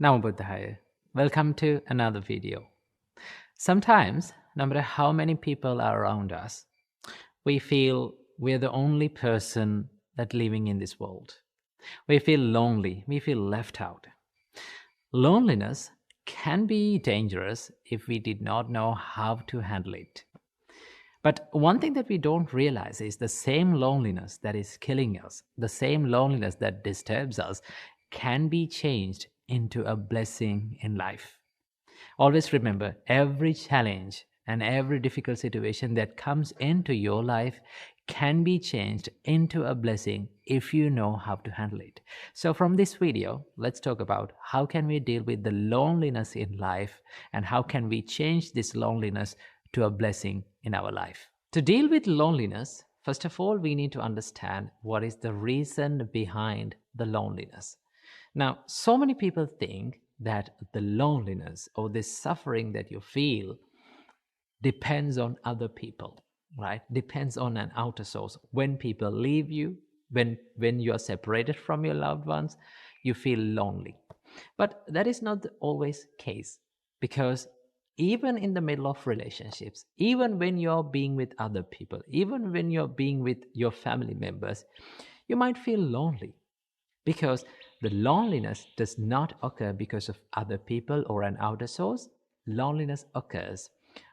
Namo Buddhaya. Welcome to another video. Sometimes, no matter how many people are around us, we feel we're the only person that living in this world. We feel lonely, we feel left out. Loneliness can be dangerous if we did not know how to handle it. But one thing that we don't realize is the same loneliness that is killing us, the same loneliness that disturbs us, can be changed into a blessing in life. Always remember, every challenge and every difficult situation that comes into your life can be changed into a blessing if you know how to handle it. So from this video, let's talk about how can we deal with the loneliness in life and how can we change this loneliness to a blessing in our life. To deal with loneliness, first of all, we need to understand what is the reason behind the loneliness. Now, so many people think that the loneliness or the suffering that you feel depends on other people, right? Depends on an outer source. When people leave you, when you are separated from your loved ones, you feel lonely. But that is not always the case, because even in the middle of relationships, even when you're being with other people, even when you're being with your family members, you might feel lonely, because the loneliness does not occur because of other people or an outer source. Loneliness occurs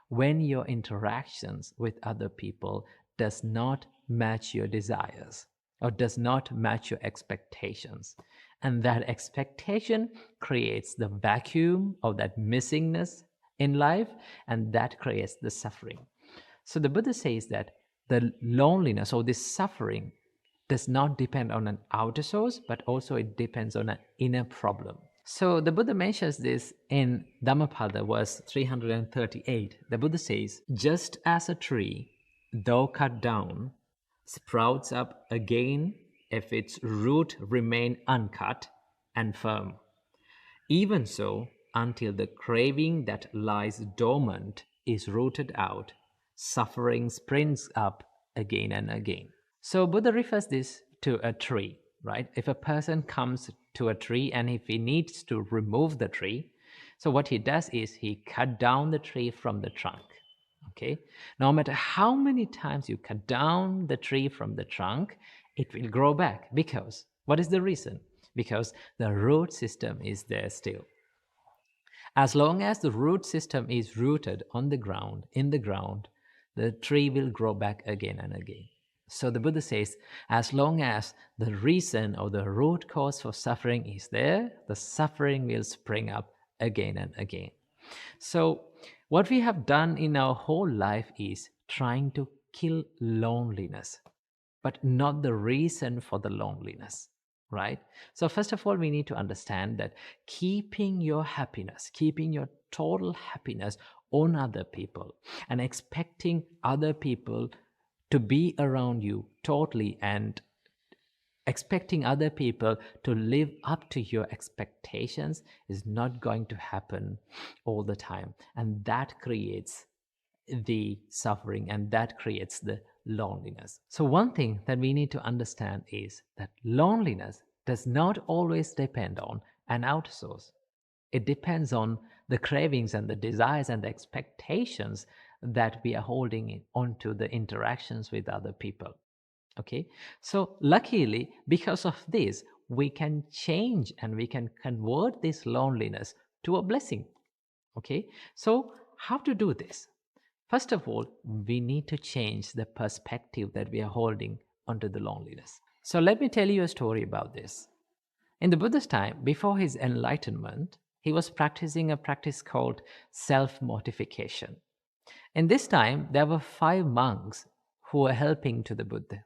when your interactions with other people does not match your desires or does not match your expectations. And that expectation creates the vacuum of that missingness in life, and that creates the suffering. So the Buddha says that the loneliness or this suffering does not depend on an outer source, but also it depends on an inner problem. So the Buddha mentions this in Dhammapada, verse 338. The Buddha says, just as a tree, though cut down, sprouts up again if its root remain uncut and firm. Even so, until the craving that lies dormant is rooted out, suffering springs up again and again. So Buddha refers this to a tree, right? If a person comes to a tree and if he needs to remove the tree, so what he does is he cut down the tree from the trunk. Okay, no matter how many times you cut down the tree from the trunk, it will grow back. Because what is the reason? Because the root system is there still. As long as the root system is rooted on the ground, in the ground, the tree will grow back again and again. So the Buddha says, as long as the reason or the root cause for suffering is there, the suffering will spring up again and again. So what we have done in our whole life is trying to kill loneliness, but not the reason for the loneliness, right? So first of all, we need to understand that keeping your happiness, keeping your total happiness on other people and expecting other people to be around you totally and expecting other people to live up to your expectations is not going to happen all the time. And that creates the suffering and that creates the loneliness. So one thing that we need to understand is that loneliness does not always depend on an outer source. It depends on the cravings and the desires and the expectations that we are holding onto the interactions with other people. Okay, so luckily, because of this, we can change and we can convert this loneliness to a blessing. Okay, so how to do this? First of all, we need to change the perspective that we are holding onto the loneliness. So let me tell you a story about this. In the Buddha's time, before his enlightenment, he was practicing a practice called self-mortification. In this time, there were 5 monks who were helping to the Buddha.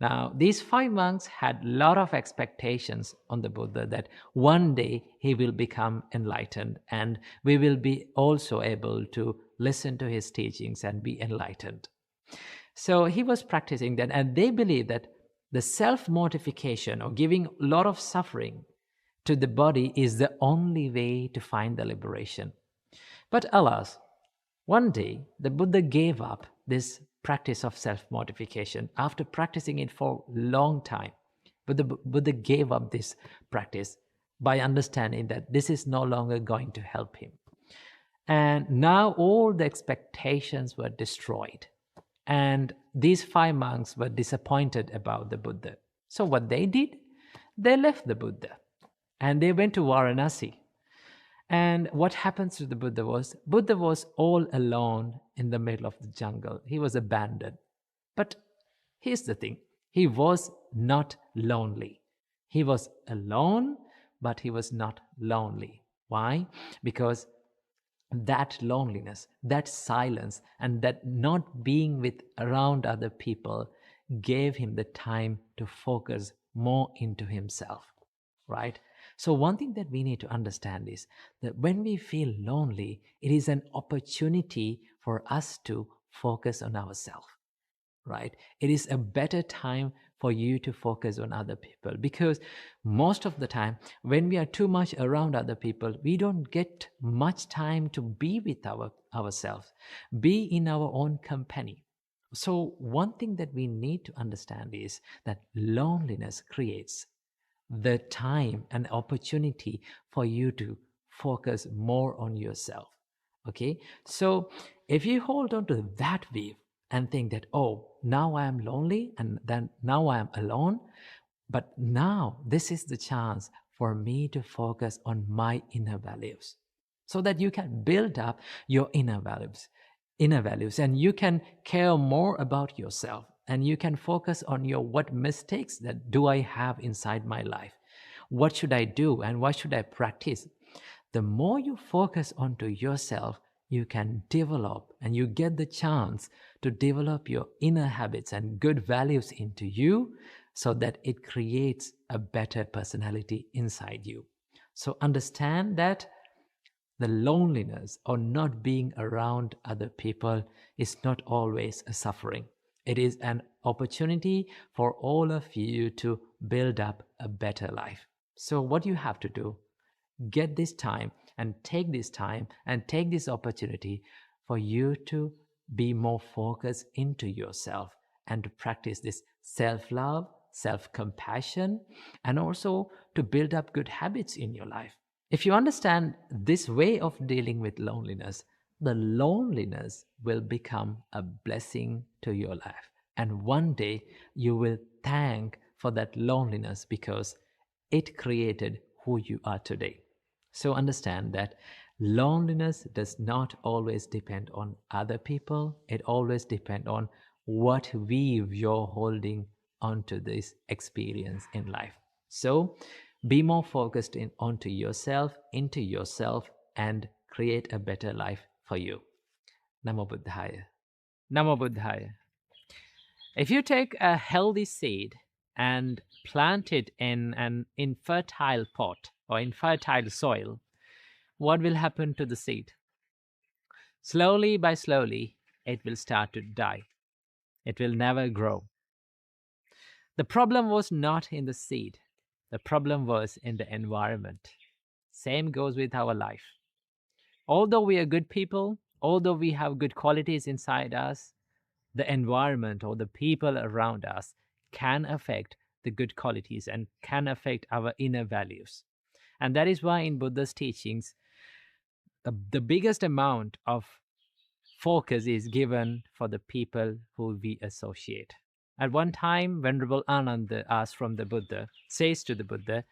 Now, these 5 monks had a lot of expectations on the Buddha that one day he will become enlightened and we will be also able to listen to his teachings and be enlightened. So he was practicing that, and they believed that the self-mortification or giving a lot of suffering to the body is the only way to find the liberation. But alas, one day the Buddha gave up this practice of self-mortification after practicing it for a long time. But the Buddha gave up this practice by understanding that this is no longer going to help him. And now all the expectations were destroyed. And these 5 monks were disappointed about the Buddha. So what they did, they left the Buddha and they went to Varanasi. And what happens to the Buddha was all alone in the middle of the jungle. He was abandoned. But here's the thing, he was not lonely. He was alone, but he was not lonely. Why? Because that loneliness, that silence, and that not being with around other people gave him the time to focus more into himself, right? So one thing that we need to understand is that when we feel lonely, it is an opportunity for us to focus on ourselves, right? It is a better time for you to focus on other people, because most of the time when we are too much around other people, we don't get much time to be with ourselves, be in our own company. So one thing that we need to understand is that loneliness creates the time and opportunity for you to focus more on yourself. Okay, so if you hold on to that view and think that, oh, now I am lonely and then now I am alone, but now this is the chance for me to focus on my inner values, so that you can build up your inner values, and you can care more about yourself, and you can focus on your what mistakes that do I have inside my life, what should I do and what should I practice. The more you focus onto yourself, you can develop and you get the chance to develop your inner habits and good values into you, so that it creates a better personality inside you. So understand that the loneliness or not being around other people is not always a suffering. It is an opportunity for all of you to build up a better life. So what you have to do, get this time and take this time and take this opportunity for you to be more focused into yourself and to practice this self-love, self-compassion, and also to build up good habits in your life. If you understand this way of dealing with loneliness, the loneliness will become a blessing to your life. And one day you will thank for that loneliness, because it created who you are today. So understand that loneliness does not always depend on other people. It always depends on what weave you're holding onto this experience in life. So be more focused onto yourself, into yourself, and create a better life for you. Namo Buddhaya. Namo Buddhaya. If you take a healthy seed and plant it in an infertile pot or infertile soil, what will happen to the seed? Slowly by slowly, it will start to die. It will never grow. The problem was not in the seed. The problem was in the environment. Same goes with our life. Although we are good people, although we have good qualities inside us, the environment or the people around us can affect the good qualities and can affect our inner values. And that is why in Buddha's teachings, the biggest amount of focus is given for the people who we associate. At one time, Venerable Ananda asked from the Buddha, says to the Buddha,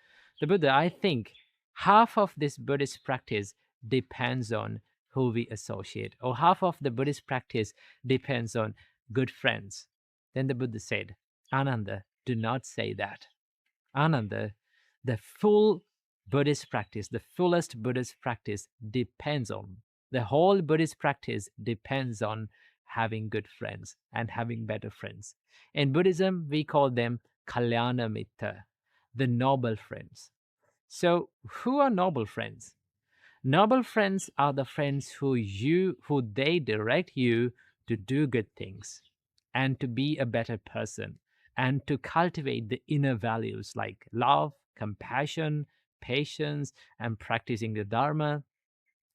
I think half of this Buddhist practice depends on who we associate, or half of the Buddhist practice depends on good friends. Then the Buddha said, Ananda, do not say that. Ananda, the full Buddhist practice, the fullest Buddhist practice depends on, the whole Buddhist practice depends on having good friends and having better friends. In Buddhism, we call them Kalyana Mitta, the noble friends. So who are noble friends? Noble friends are the friends who they direct you to do good things and to be a better person and to cultivate the inner values like love, compassion, patience, and practicing the Dharma.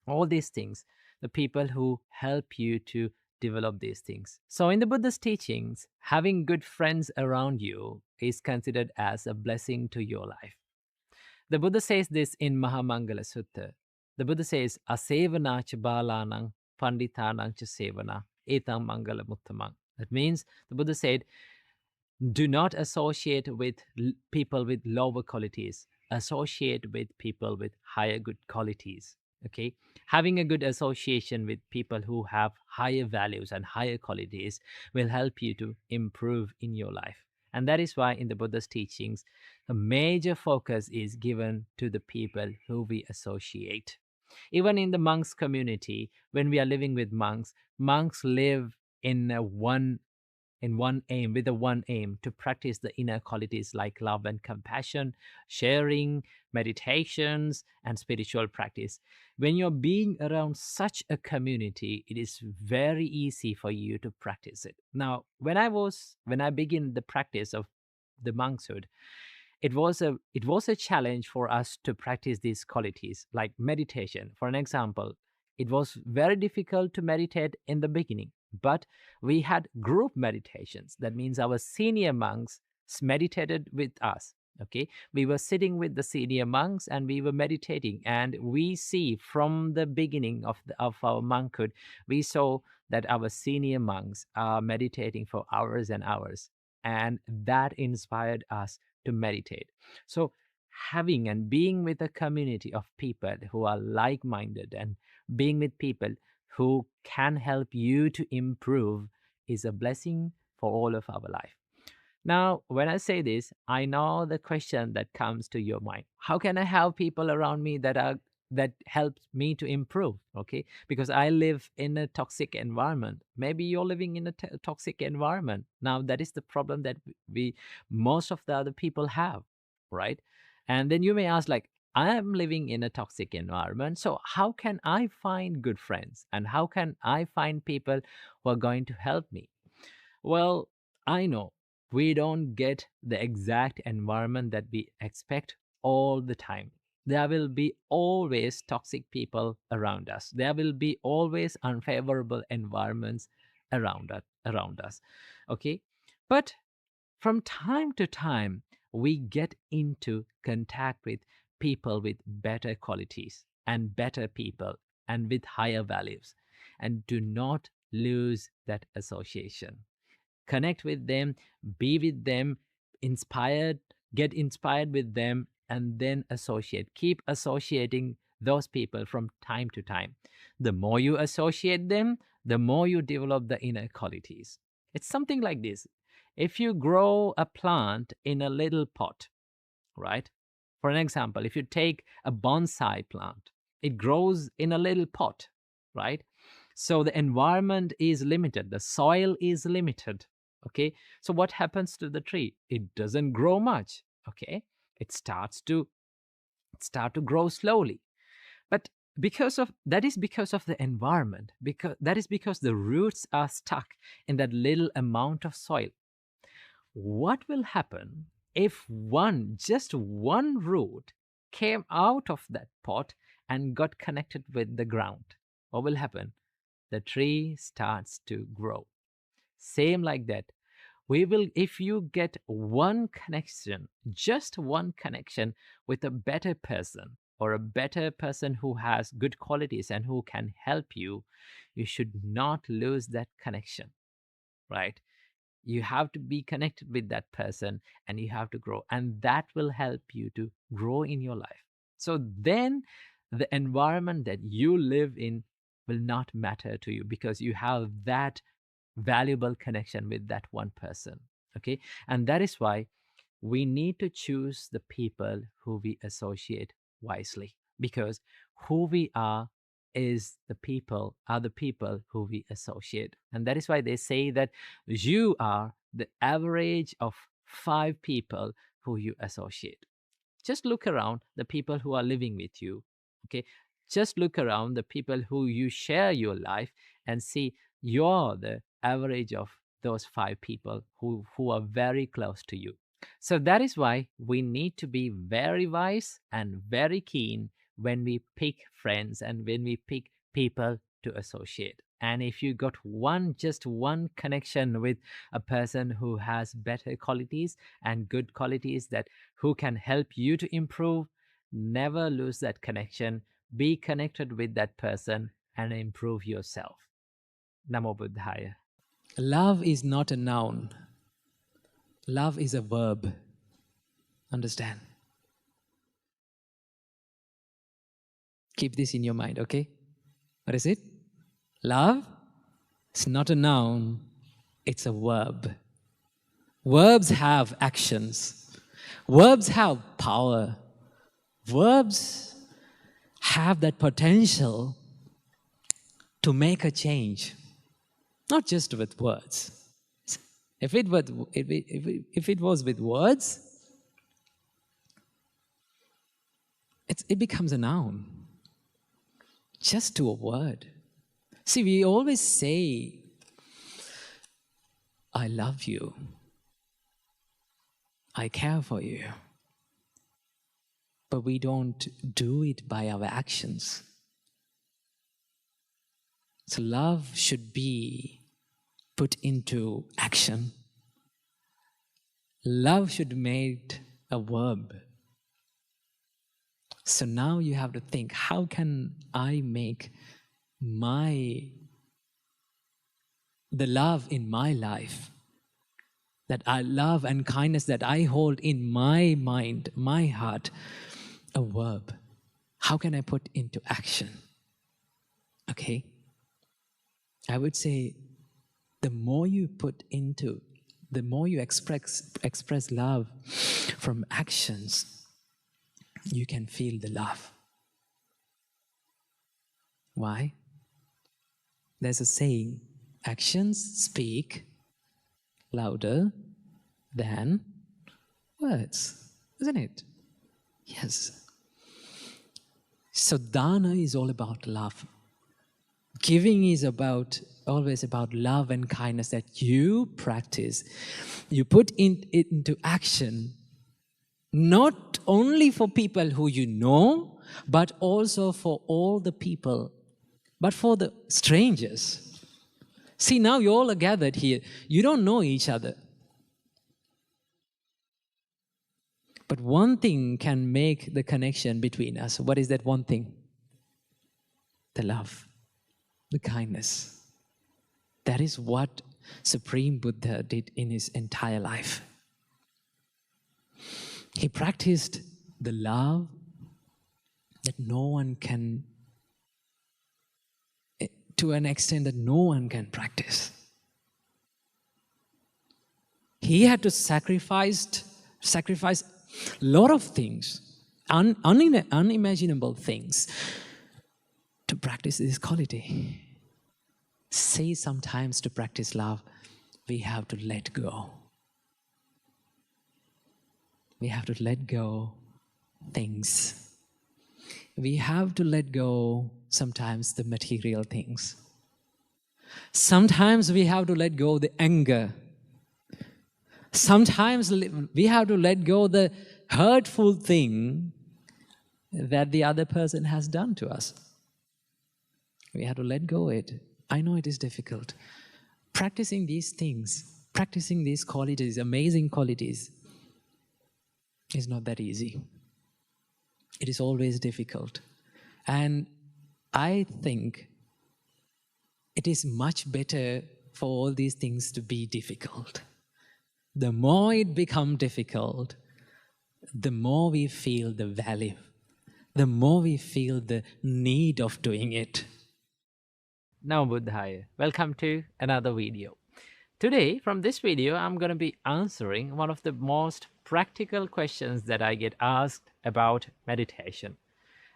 All these things, the people who help you to develop these things. So in the Buddha's teachings, having good friends around you is considered as a blessing to your life. The Buddha says this in Mahamangala Sutta. The Buddha says, Asevana cha balanang panditanang cha sevana etang mangala muttamang. That means the Buddha said, do not associate with people with lower qualities. Associate with people with higher good qualities. Okay, having a good association with people who have higher values and higher qualities will help you to improve in your life. And that is why in the Buddha's teachings, a major focus is given to the people who we associate. Even in the monks community, when we are living with monks, monks live in one aim, with the one aim to practice the inner qualities like love and compassion, sharing, meditations, and spiritual practice. When you're being around such a community, it is very easy for you to practice it. Now, when I began the practice of the monkshood, it was a challenge for us to practice these qualities like meditation. For an example, it was very difficult to meditate in the beginning, but we had group meditations. That means our senior monks meditated with us. Okay, we were sitting with the senior monks and we were meditating, and we see from the beginning of our monkhood, we saw that our senior monks are meditating for hours and hours, and that inspired us to meditate. So, having and being with a community of people who are like minded and being with people who can help you to improve is a blessing for all of our life. Now, when I say this, I know the question that comes to your mind. How can I have people around me that helps me to improve? Okay, because I live in a toxic environment. Maybe you're living in a toxic environment. Now, that is the problem that we most of the other people have, right? And then you may ask, like, I am living in a toxic environment, so how can I find good friends and how can I find people who are going to help me? Well, I know we don't get the exact environment that we expect all the time. There will be always toxic people around us. There will be always unfavorable environments around us. Okay? But from time to time, we get into contact with people with better qualities and better people and with higher values. And do not lose that association. Connect with them, be with them, inspired, get inspired with them, and then associate. Keep associating those people from time to time. The more you associate them, the more you develop the inner qualities. It's something like this. If you grow a plant in a little pot, right? For an example, if you take a bonsai plant, it grows in a little pot, right? So the environment is limited, the soil is limited. Okay, so what happens to the tree? It doesn't grow much. Okay, it start to grow slowly, but because of the environment, because that is because the roots are stuck in that little amount of soil. What will happen if just one root came out of that pot and got connected with the ground? What will happen? The tree starts to grow. Same like that. If you get one connection, just one connection with a better person or a better person who has good qualities and who can help you, you should not lose that connection, right? You have to be connected with that person and you have to grow, and that will help you to grow in your life. So then the environment that you live in will not matter to you because you have that valuable connection with that one person. Okay, and that is why we need to choose the people who we associate wisely, because who we are the people who we associate. And that is why they say that you are the average of 5 people who you associate. Just look around the people who are living with you. Okay, just look around the people who you share your life and see you're the average of those 5 people who are very close to you. So that is why we need to be very wise and very keen when we pick friends and when we pick people to associate. And if you got just one connection with a person who has better qualities and good qualities that who can help you to improve, Never lose that connection. Be connected with that person and improve yourself. Namo Buddhaya. Love is not a noun. Love is a verb. Understand? Keep this in your mind, okay? What is it? Love is not a noun, it's a verb. Verbs have actions. Verbs have power. Verbs have that potential to make a change, not just with words. If it was with words, it becomes a noun, just to a word. See, we always say, I love you. I care for you. But we don't do it by our actions. So love should be put into action. Love should be made a verb. So now you have to think, how can I make the love in my life, that I love and kindness that I hold in my mind, my heart, a verb? How can I put into action? Okay? I would say the more you express love from actions, you can feel the love. Why? There's a saying, actions speak louder than words, isn't it? Yes. So dana is all about love. Giving is always about love and kindness that you practice. You put it into action, not only for people who you know, but also for all the people, but for the strangers. See, now you all are gathered here. You don't know each other. But one thing can make the connection between us. What is that one thing? The love, the kindness. That is what Supreme Buddha did in his entire life. He practiced the love that no one can, to an extent that no one can practice. He had to sacrifice a lot of things, unimaginable things, to practice this quality. Say sometimes to practice love, we have to let go. We have to let go things. We have to let go sometimes the material things. Sometimes we have to let go the anger. Sometimes we have to let go the hurtful thing that the other person has done to us. We have to let go it. I know it is difficult. Practicing these things, practicing these qualities, amazing qualities, is not that easy. It is always difficult. And I think it is much better for all these things to be difficult. The more it becomes difficult, the more we feel the value, the more we feel the need of doing it. Namo Buddhaya. Welcome to another video. Today, from this video, I'm going to be answering one of the most practical questions that I get asked about meditation.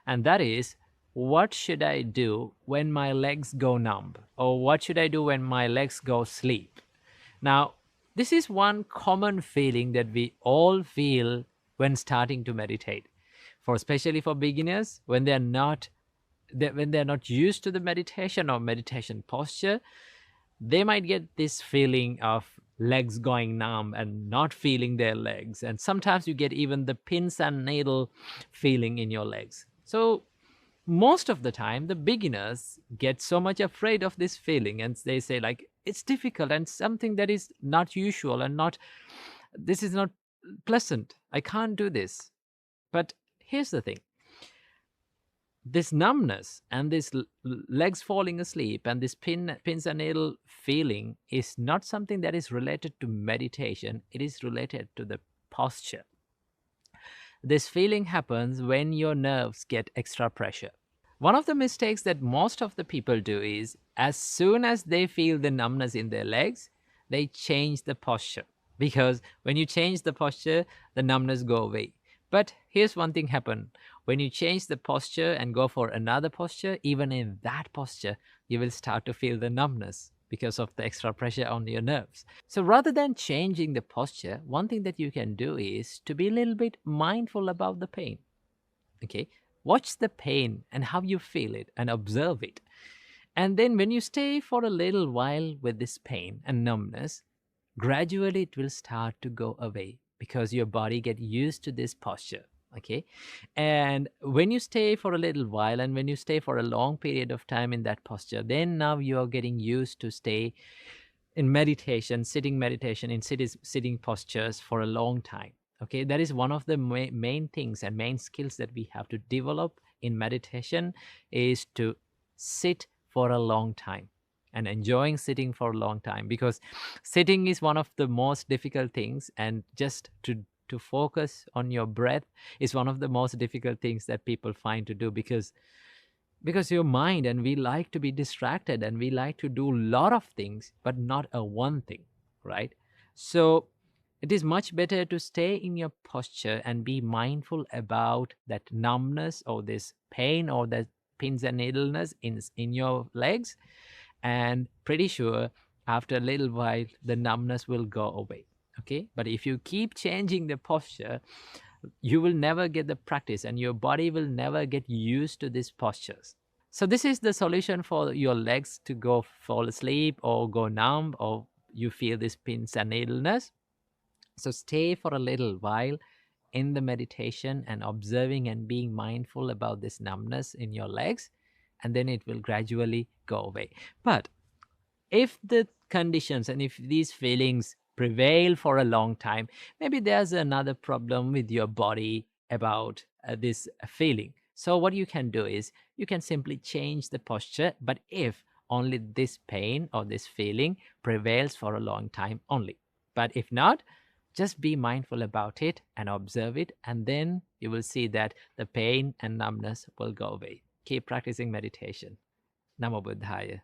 And that is, what should I do when my legs go numb? Or what should I do when my legs go sleep? Now, this is one common feeling that we all feel when starting to meditate. Especially for beginners, when they're not used to the meditation or meditation posture, they might get this feeling of legs going numb and not feeling their legs. And sometimes you get even the pins and needle feeling in your legs. So most of the time, the beginners get so much afraid of this feeling, and they say like, it's difficult and something that is not usual and this is not pleasant. I can't do this. But here's the thing. This numbness and this legs falling asleep and this pins and needle feeling is not something that is related to meditation. It is related to the posture. This feeling happens when your nerves get extra pressure. One of the mistakes that most of the people do is, as soon as they feel the numbness in their legs, they change the posture. Because when you change the posture, the numbness go away. But here's one thing happen. When you change the posture and go for another posture, even in that posture, you will start to feel the numbness because of the extra pressure on your nerves. So rather than changing the posture, one thing that you can do is to be a little bit mindful about the pain. Okay, watch the pain and how you feel it and observe it. And then when you stay for a little while with this pain and numbness, gradually it will start to go away because your body get used to this posture. Okay, and when you stay for a little while and when you stay for a long period of time in that posture, then now you are getting used to stay in meditation, sitting meditation, in sitting postures for a long time. Okay, that is one of the main things and main skills that we have to develop in meditation, is to sit for a long time and enjoying sitting for a long time, because sitting is one of the most difficult things, and just to focus on your breath is one of the most difficult things that people find to do, because your mind, and we like to be distracted and we like to do a lot of things but not a one thing, right? So it is much better to stay in your posture and be mindful about that numbness or this pain or that pins and needleness in your legs, and pretty sure after a little while the numbness will go away. Okay, but if you keep changing the posture, you will never get the practice and your body will never get used to these postures. So this is the solution for your legs to go fall asleep or go numb, or you feel this pins and needleness. So stay for a little while in the meditation and observing and being mindful about this numbness in your legs, and then it will gradually go away. But if the conditions and if these feelings prevail for a long time, maybe there's another problem with your body about this feeling. So what you can do is you can simply change the posture, but if only this pain or this feeling prevails for a long time only. But if not, just be mindful about it and observe it, and then you will see that the pain and numbness will go away. Keep practicing meditation. Namo Buddhaya.